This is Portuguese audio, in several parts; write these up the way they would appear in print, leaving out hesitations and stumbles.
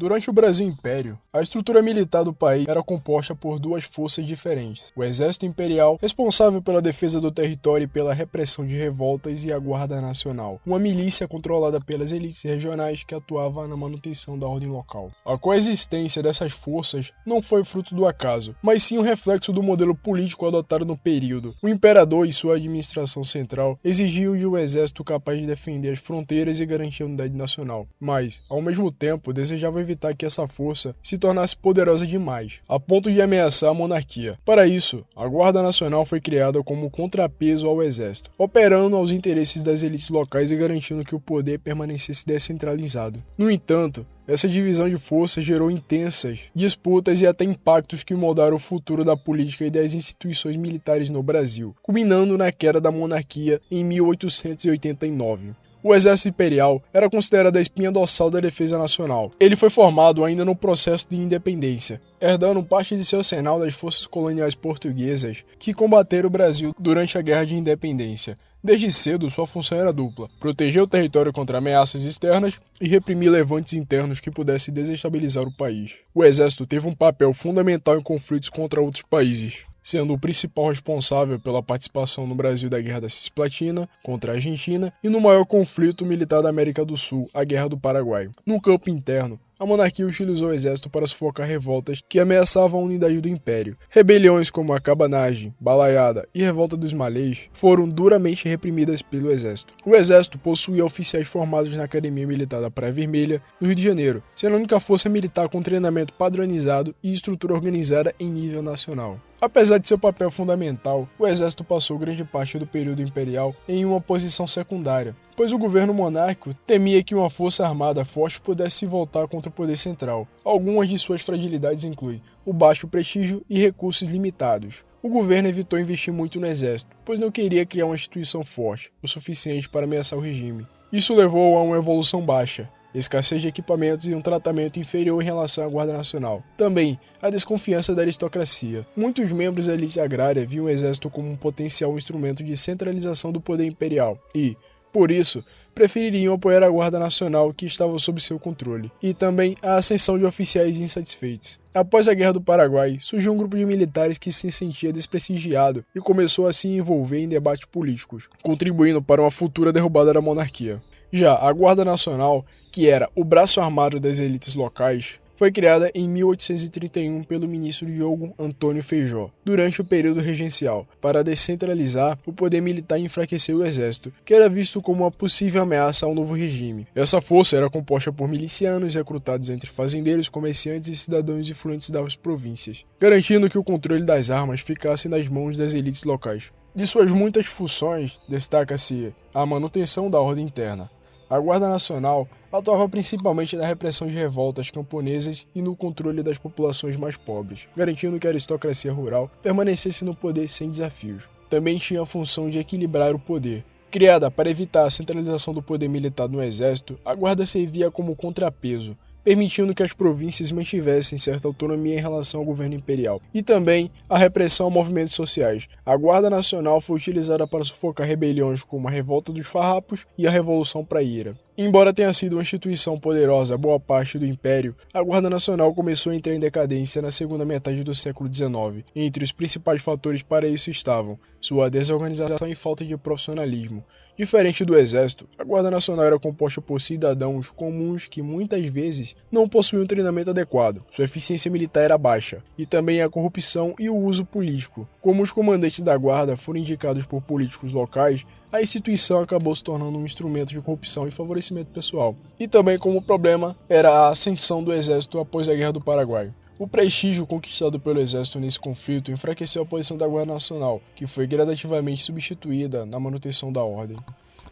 Durante o Brasil Império, a estrutura militar do país era composta por duas forças diferentes: o Exército Imperial, responsável pela defesa do território e pela repressão de revoltas, e a Guarda Nacional, uma milícia controlada pelas elites regionais que atuava na manutenção da ordem local. A coexistência dessas forças não foi fruto do acaso, mas sim um reflexo do modelo político adotado no período. O imperador e sua administração central exigiam de um exército capaz de defender as fronteiras e garantir a unidade nacional, mas, ao mesmo tempo, desejavam evitar que essa força se tornasse poderosa demais, a ponto de ameaçar a monarquia. Para isso, a Guarda Nacional foi criada como contrapeso ao exército, operando aos interesses das elites locais e garantindo que o poder permanecesse descentralizado. No entanto, essa divisão de forças gerou intensas disputas e até impactos que moldaram o futuro da política e das instituições militares no Brasil, culminando na queda da monarquia em 1889. O Exército Imperial era considerado a espinha dorsal da defesa nacional. Ele foi formado ainda no processo de independência, herdando parte de seu arsenal das forças coloniais portuguesas que combateram o Brasil durante a Guerra de Independência. Desde cedo, sua função era dupla: proteger o território contra ameaças externas e reprimir levantes internos que pudessem desestabilizar o país. O Exército teve um papel fundamental em conflitos contra outros países, sendo o principal responsável pela participação no Brasil da Guerra da Cisplatina contra a Argentina e no maior conflito militar da América do Sul, a Guerra do Paraguai. No campo interno, a monarquia utilizou o exército para sufocar revoltas que ameaçavam a unidade do império. Rebeliões como a Cabanagem, Balaiada e Revolta dos Malês foram duramente reprimidas pelo exército. O exército possuía oficiais formados na Academia Militar da Praia Vermelha, no Rio de Janeiro, sendo a única força militar com treinamento padronizado e estrutura organizada em nível nacional. Apesar de seu papel fundamental, o exército passou grande parte do período imperial em uma posição secundária, pois o governo monárquico temia que uma força armada forte pudesse se voltar contra o poder central. Algumas de suas fragilidades incluem o baixo prestígio e recursos limitados. O governo evitou investir muito no exército, pois não queria criar uma instituição forte o suficiente para ameaçar o regime. Isso levou a uma evolução baixa, escassez de equipamentos e um tratamento inferior em relação à Guarda Nacional. Também, a desconfiança da aristocracia. Muitos membros da elite agrária viam o exército como um potencial instrumento de centralização do poder imperial e, por isso, prefeririam apoiar a Guarda Nacional que estava sob seu controle, e também a ascensão de oficiais insatisfeitos. Após a Guerra do Paraguai, surgiu um grupo de militares que se sentia desprestigiado e começou a se envolver em debates políticos, contribuindo para uma futura derrubada da monarquia. Já a Guarda Nacional, que era o braço armado das elites locais, foi criada em 1831 pelo ministro Diogo Antônio Feijó, durante o período regencial, para descentralizar o poder militar e enfraquecer o exército, que era visto como uma possível ameaça ao novo regime. Essa força era composta por milicianos recrutados entre fazendeiros, comerciantes e cidadãos influentes das províncias, garantindo que o controle das armas ficasse nas mãos das elites locais. De suas muitas funções, destaca-se a manutenção da ordem interna. A Guarda Nacional atuava principalmente na repressão de revoltas camponesas e no controle das populações mais pobres, garantindo que a aristocracia rural permanecesse no poder sem desafios. Também tinha a função de equilibrar o poder. Criada para evitar a centralização do poder militar no exército, a Guarda servia como contrapeso, permitindo que as províncias mantivessem certa autonomia em relação ao governo imperial, e também a repressão a movimentos sociais. A Guarda Nacional foi utilizada para sufocar rebeliões como a Revolta dos Farrapos e a Revolução Praieira. Embora tenha sido uma instituição poderosa boa parte do Império, a Guarda Nacional começou a entrar em decadência na segunda metade do século XIX. Entre os principais fatores para isso estavam sua desorganização e falta de profissionalismo. Diferente do Exército, a Guarda Nacional era composta por cidadãos comuns que muitas vezes não possuíam um treinamento adequado. Sua eficiência militar era baixa, e também a corrupção e o uso político. Como os comandantes da Guarda foram indicados por políticos locais, a instituição acabou se tornando um instrumento de corrupção e favorecimento pessoal. E também como problema era a ascensão do exército após a Guerra do Paraguai. O prestígio conquistado pelo exército nesse conflito enfraqueceu a posição da Guarda Nacional, que foi gradativamente substituída na manutenção da ordem.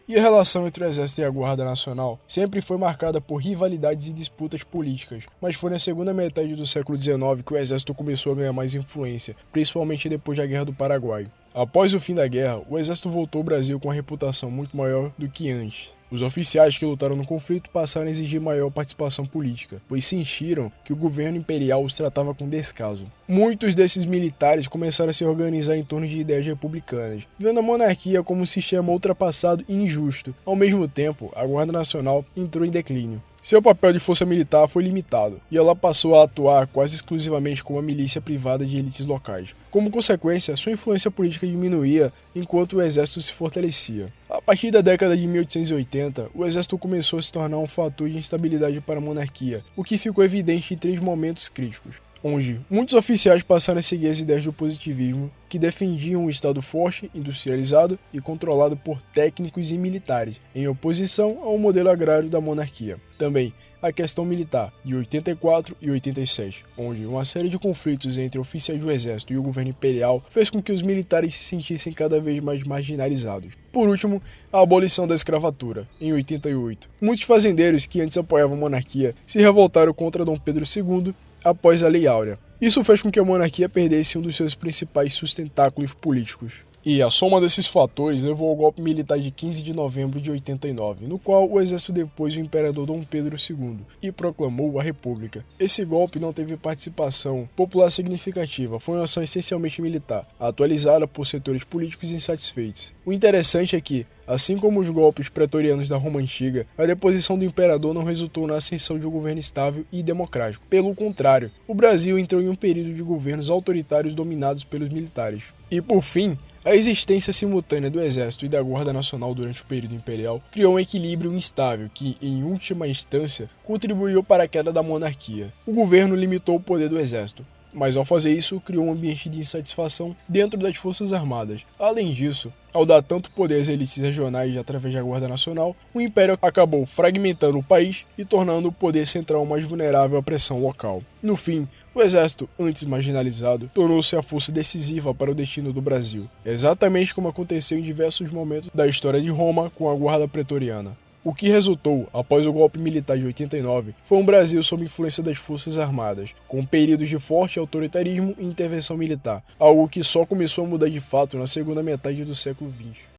E a relação entre o Exército e a Guarda Nacional sempre foi marcada por rivalidades e disputas políticas, mas foi na segunda metade do século XIX que o Exército começou a ganhar mais influência, principalmente depois da Guerra do Paraguai. Após o fim da guerra, o Exército voltou ao Brasil com uma reputação muito maior do que antes. Os oficiais que lutaram no conflito passaram a exigir maior participação política, pois sentiram que o governo imperial os tratava com descaso. Muitos desses militares começaram a se organizar em torno de ideias republicanas, vendo a monarquia como um sistema ultrapassado e injusto. Ao mesmo tempo, a Guarda Nacional entrou em declínio. Seu papel de força militar foi limitado, e ela passou a atuar quase exclusivamente como uma milícia privada de elites locais. Como consequência, sua influência política diminuía enquanto o exército se fortalecia. A partir da década de 1880, o exército começou a se tornar um fator de instabilidade para a monarquia, o que ficou evidente em 3 momentos críticos, onde muitos oficiais passaram a seguir as ideias do positivismo, que defendiam um Estado forte, industrializado e controlado por técnicos e militares, em oposição ao modelo agrário da monarquia. Também a questão militar, de 84 e 87, onde uma série de conflitos entre oficiais do exército e o governo imperial fez com que os militares se sentissem cada vez mais marginalizados. Por último, a abolição da escravatura, em 88. Muitos fazendeiros que antes apoiavam a monarquia se revoltaram contra Dom Pedro II após a Lei Áurea. Isso fez com que a monarquia perdesse um dos seus principais sustentáculos políticos. E a soma desses fatores levou ao golpe militar de 15 de novembro de 89, no qual o exército depôs o imperador Dom Pedro II e proclamou a República. Esse golpe não teve participação popular significativa, foi uma ação essencialmente militar, atualizada por setores políticos insatisfeitos. O interessante é que, assim como os golpes pretorianos da Roma Antiga, a deposição do imperador não resultou na ascensão de um governo estável e democrático. Pelo contrário, o Brasil entrou em um período de governos autoritários dominados pelos militares. E por fim, a existência simultânea do Exército e da Guarda Nacional durante o período imperial criou um equilíbrio instável que, em última instância, contribuiu para a queda da monarquia. O governo limitou o poder do Exército, mas ao fazer isso, criou um ambiente de insatisfação dentro das Forças Armadas. Além disso, ao dar tanto poder às elites regionais através da Guarda Nacional, o Império acabou fragmentando o país e tornando o poder central mais vulnerável à pressão local. No fim, o exército, antes marginalizado, tornou-se a força decisiva para o destino do Brasil, exatamente como aconteceu em diversos momentos da história de Roma com a Guarda Pretoriana. O que resultou, após o golpe militar de 89, foi um Brasil sob influência das Forças Armadas, com períodos de forte autoritarismo e intervenção militar, algo que só começou a mudar de fato na segunda metade do século XX.